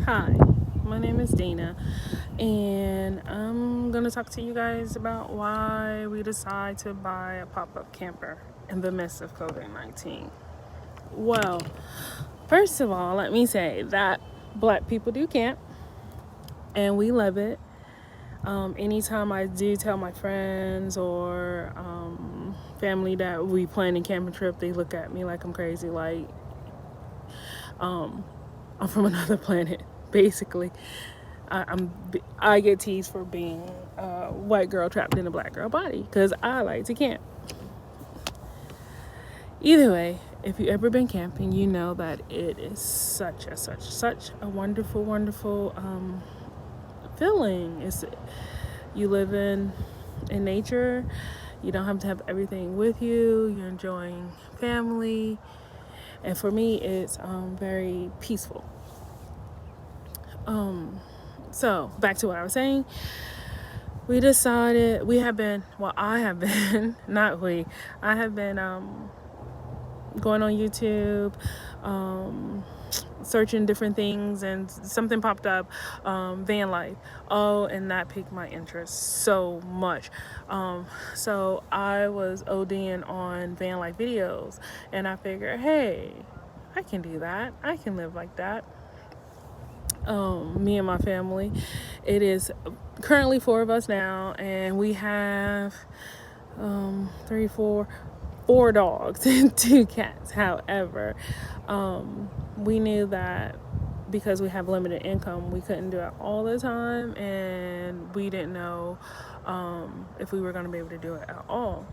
Hi, my name is Dana, and I'm gonna talk to you guys about why we decide to buy a pop up camper in the midst of COVID-19. Well, first of all, let me say that black people do camp, and we love it. Anytime I do tell my friends or family that we plan a camping trip, they look at me like I'm crazy, like I'm from another planet, basically. I get teased for being a white girl trapped in a black girl body because I like to camp. Either way, if you ever been camping, you know that it is such a wonderful feeling. It's you live in nature. You don't have to have everything with you. You're enjoying family, and for me, it's very peaceful. So back to what I was saying. We decided I have been not we I have been going on YouTube, searching different things, and something popped up, van life. Oh, and that piqued my interest so much. So I was ODing on van life videos, and I figured, hey, I can do that. I can live like that. Me and my family. It is currently four of us now, and we have four dogs and two cats. However, we knew that because we have limited income, we couldn't do it all the time, and we didn't know if we were going to be able to do it at all.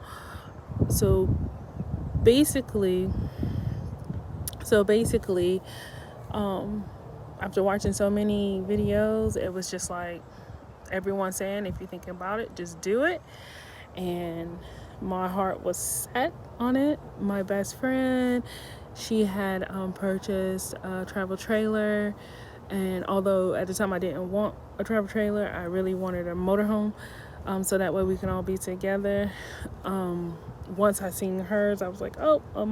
So basically, so basically, after watching so many videos, it was just like everyone saying, if you think about it, just do it. And my heart was set on it. My best friend, she had purchased a travel trailer, and although at the time I didn't want a travel trailer, I really wanted a motorhome, so that way we can all be together. Once I seen hers, I was like, oh, a lot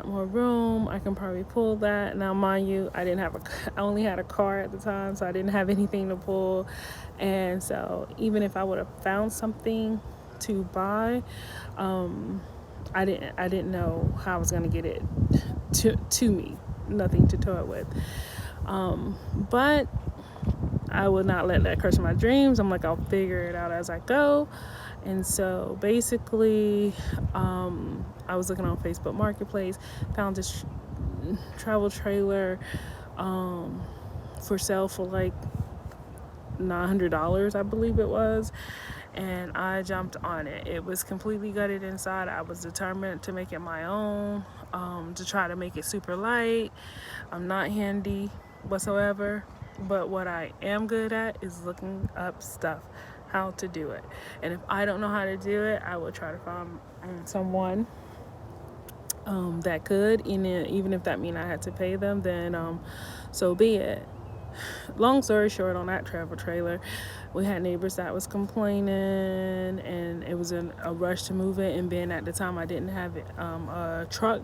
more room. I can probably pull that. Now, mind you, I only had a car at the time, so I didn't have anything to pull. And so even if I would have found something to buy, I didn't know how I was gonna get it to me. Nothing to tow it with. But I would not let that crush my dreams. I'm like, I'll figure it out as I go. And so basically, I was looking on Facebook Marketplace, found this travel trailer for sale for like $900, I believe it was. And I jumped on it. It was completely gutted inside. I was determined to make it my own, to try to make it super light. I'm not handy whatsoever, but what I am good at is looking up stuff, how to do it. And if I don't know how to do it, I will try to find someone that could, and even if that means I had to pay them, then so be it. Long story short, on that travel trailer, we had neighbors that was complaining, and it was in a rush to move it. And being at the time I didn't have a truck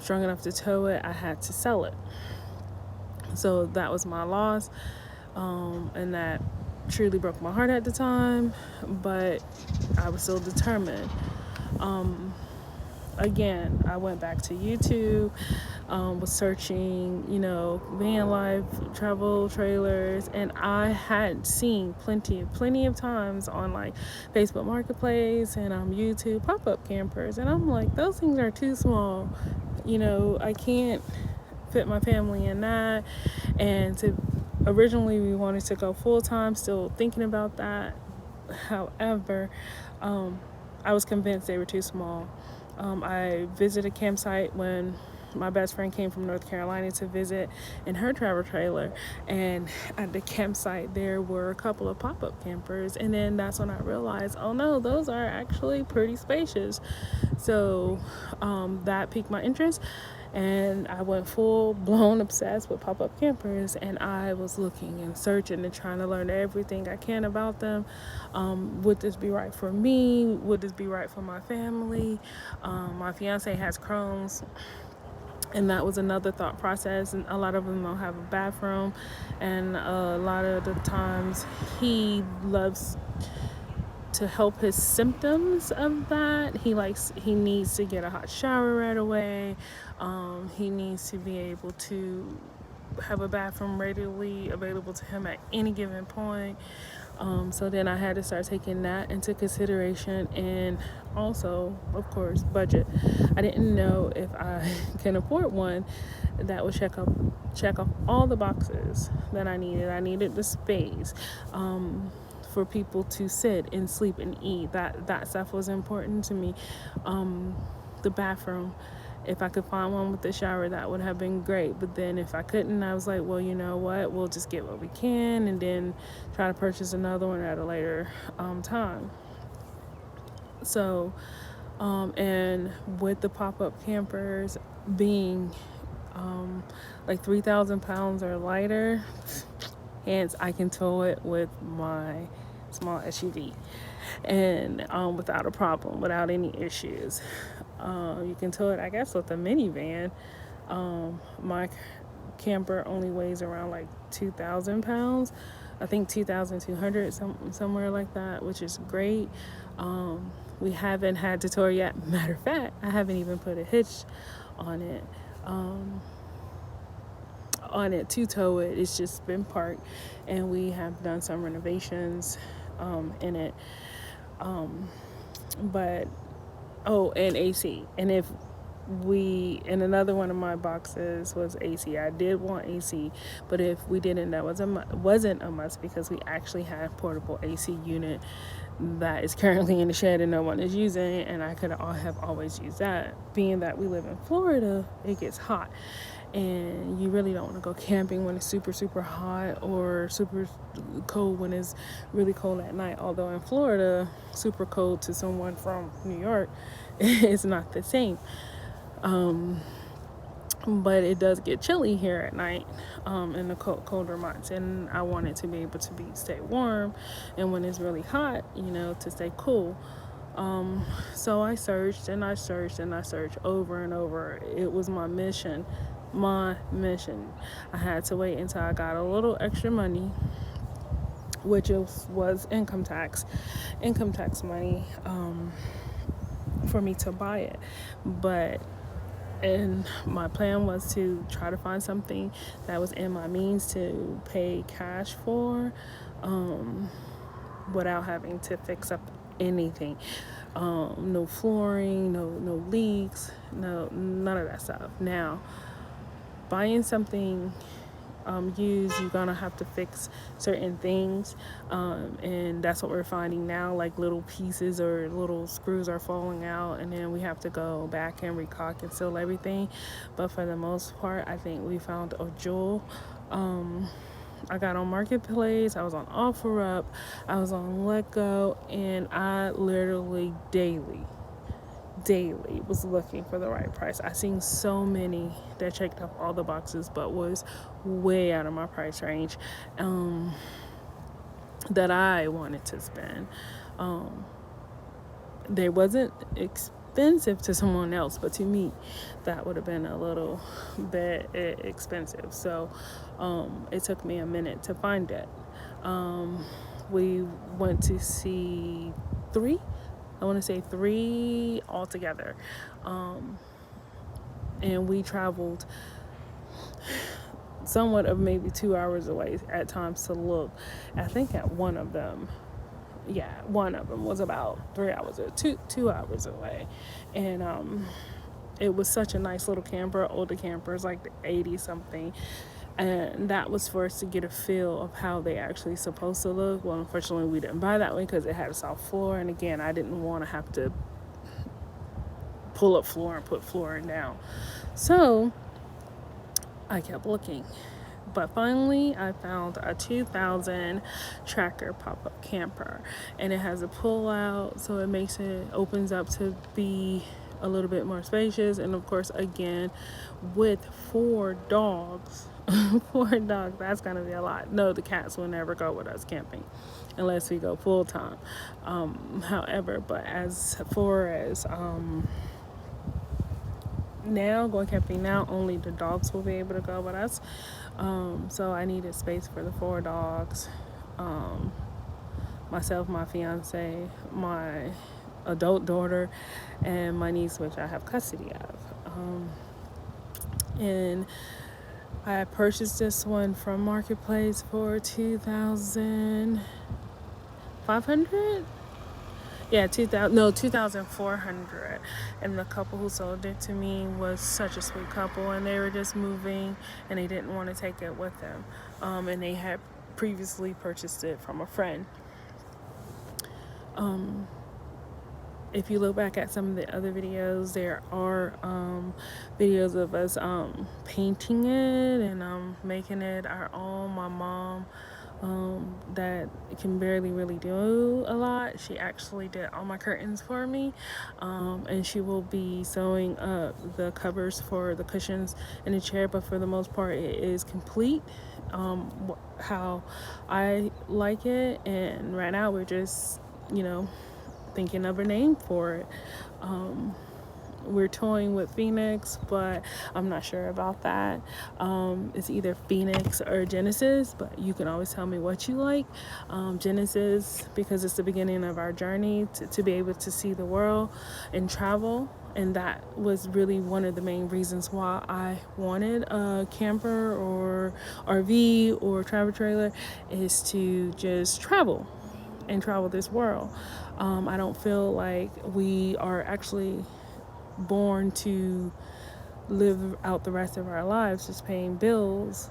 strong enough to tow it, I had to sell it. So that was my loss, and that truly broke my heart at the time, but I was still determined. Again, I went back to YouTube, was searching, van life, travel trailers, and I had seen plenty of times on like Facebook Marketplace and YouTube pop-up campers, and I'm like, those things are too small. I can't fit my family in that. And originally we wanted to go full-time, still thinking about that. However, I was convinced they were too small. I visited a campsite when my best friend came from North Carolina to visit in her travel trailer, and at the campsite there were a couple of pop-up campers, and then that's when I realized, oh no, those are actually pretty spacious. So that piqued my interest, and I went full blown obsessed with pop-up campers, and I was looking and searching and trying to learn everything I can about them. Would this be right for me? Would this be right for my family? My fiance has Crohn's, And that was another thought process. And a lot of them don't have a bathroom, and a lot of the times he loves to help his symptoms of that. He needs to get a hot shower right away. He needs to be able to have a bathroom readily available to him at any given point. So then I had to start taking that into consideration, and also, of course, budget. I didn't know if I can afford one that would check off all the boxes that I needed. I needed the space. For people to sit and sleep and eat. That stuff was important to me. The bathroom, if I could find one with a shower, that would have been great. But then if I couldn't, I was like, well, you know what? We'll just get what we can and then try to purchase another one at a later time. So, and with the pop-up campers being like 3,000 pounds or lighter, hence I can tow it with my small SUV and without a problem, without any issues. You can tow it, I guess, with a minivan. My camper only weighs around like 2,000 pounds. I think 2,200, somewhere like that, which is great. We haven't had to tow yet. Matter of fact, I haven't even put a hitch on it. To tow it. It's just been parked, and we have done some renovations in it. But and AC. And and another one of my boxes was AC. I did want AC, but if we didn't, that wasn't a must, because we actually had portable AC unit that is currently in the shed and no one is using, and I could have always used that. Being that we live in Florida, it gets hot, and you really don't want to go camping when it's super, super hot, or super cold when it's really cold at night. Although in Florida, super cold to someone from New York is not the same. But it does get chilly here at night in the colder months, and I want it to be able to stay warm, and when it's really hot, to stay cool. So I searched and I searched and I searched over and over. It was my mission. I had to wait until I got a little extra money, which was income tax money, for me to buy it. And my plan was to try to find something that was in my means to pay cash for, without having to fix up anything. No flooring, no leaks, none of that stuff. Now, buying something used, you're gonna have to fix certain things, and that's what we're finding now. Like little pieces or little screws are falling out, and then we have to go back and recaulk and seal everything. But for the most part, I think we found a jewel. I got on Marketplace, I was on OfferUp, I was on LetGo, and I literally daily was looking for the right price. I seen so many that checked off all the boxes but was way out of my price range, that I wanted to spend. They wasn't expensive to someone else, but to me that would have been a little bit expensive. So it took me a minute to find it. We went to see three altogether. And we traveled somewhat of maybe 2 hours away at times to look. I think at one of them was about 3 hours or 2 hours away. And it was such a nice little camper, older campers, like the 80 something. And that was for us to get a feel of how they actually supposed to look. Well, unfortunately, we didn't buy that one because it had a soft floor. And again, I didn't want to have to pull up floor and put flooring down. So I kept looking. But finally, I found a 2000 Tracker pop-up camper. And it has a pull-out, so it opens up to be a little bit more spacious. And of course, again, with 4 dogs, that's gonna be a lot. No, the cats will never go with us camping unless we go full time. However, but as far as now, going camping now, only the dogs will be able to go with us. So I needed space for the 4 dogs. Um, Myself, my fiance, my adult daughter, and my niece, which I have custody of. And I purchased this one from Marketplace for 2,500. Yeah, 2,000, no, 2,400. And the couple who sold it to me was such a sweet couple, and they were just moving and they didn't want to take it with them. And they had previously purchased it from a friend. If you look back at some of the other videos, there are videos of us painting it and making it our own. My mom, that can barely really do a lot, she actually did all my curtains for me, and she will be sewing up the covers for the cushions in the chair, but for the most part it is complete how I like it. And right now we're just, thinking of a name for it. We're toying with Phoenix, but I'm not sure about that. It's either Phoenix or Genesis, but you can always tell me what you like. Genesis, because it's the beginning of our journey to be able to see the world and travel. And that was really one of the main reasons why I wanted a camper or RV or travel trailer, is to just travel and travel this world. I don't feel like we are actually born to live out the rest of our lives just paying bills.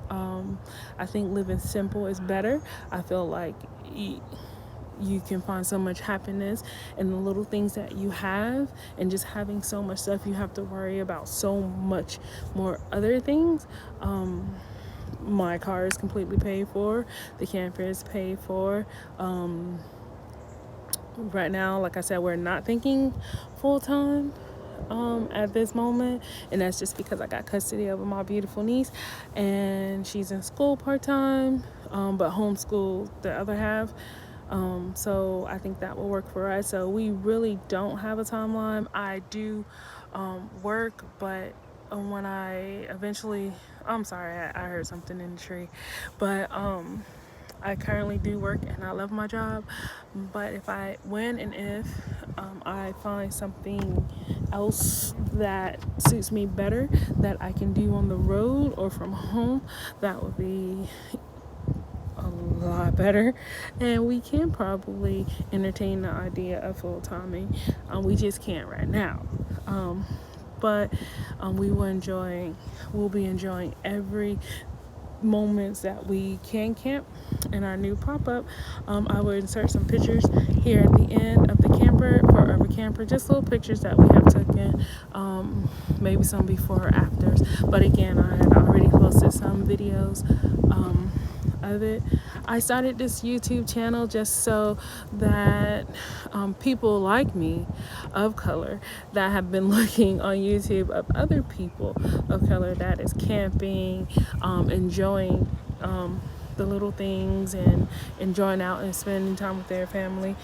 I think living simple is better. I feel like you can find so much happiness in the little things that you have, and just having so much stuff you have to worry about so much more other things. My car is completely paid for. The camper is paid for. Right now, like I said, we're not thinking full-time at this moment, and that's just because I got custody over my beautiful niece, and she's in school part-time, but homeschool the other half. So I think that will work for us. So we really don't have a timeline. I do work, but when I eventually, I'm sorry, I heard something in the tree, but I currently do work and I love my job, but when and if I find something else that suits me better that I can do on the road or from home, that would be a lot better, and we can probably entertain the idea of full-timing. We just can't right now. But we'll be enjoying every moments that we can camp in our new pop-up. I will insert some pictures here at the end of the camper for our camper, just little pictures that we have taken, maybe some before or afters. But again, I had already posted some videos of it. I started this YouTube channel just so that people like me of color that have been looking on YouTube of other people of color that is camping, enjoying the little things and enjoying out and spending time with their family.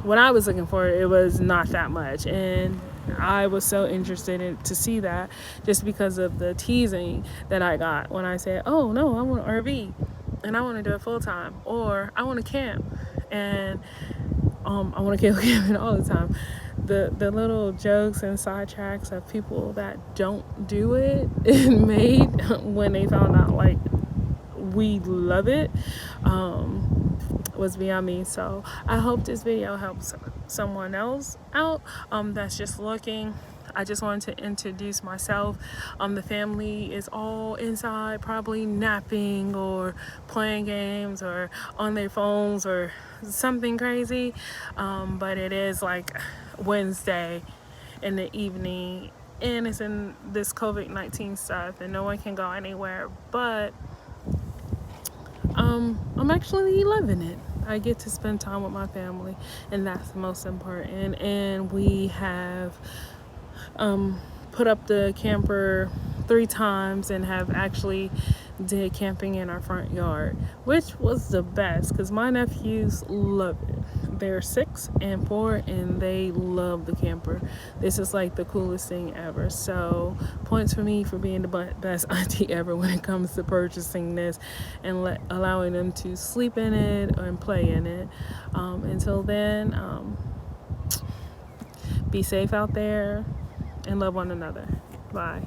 When I was looking for it, it was not that much, and I was so interested in to see that, just because of the teasing that I got when I said, oh no, I want an RV and I want to do it full time, or I want to camp and I want to go camping all the time. The little jokes and sidetracks of people that don't do it made when they found out like we love it was beyond me. So I hope this video helps someone else out that's just looking. I just wanted to introduce myself. The family is all inside, probably napping or playing games or on their phones or something crazy, but it is like Wednesday in the evening, and it's in this COVID-19 stuff, and no one can go anywhere, but I'm actually loving it. I get to spend time with my family, and that's the most important. And we have put up the camper 3 times and have actually did camping in our front yard, which was the best because my nephews love it. they're 6 and 4, and they love the camper. This is like the coolest thing ever. So points for me for being the best auntie ever when it comes to purchasing this and allowing them to sleep in it and play in it. Until then, be safe out there and love one another. Bye.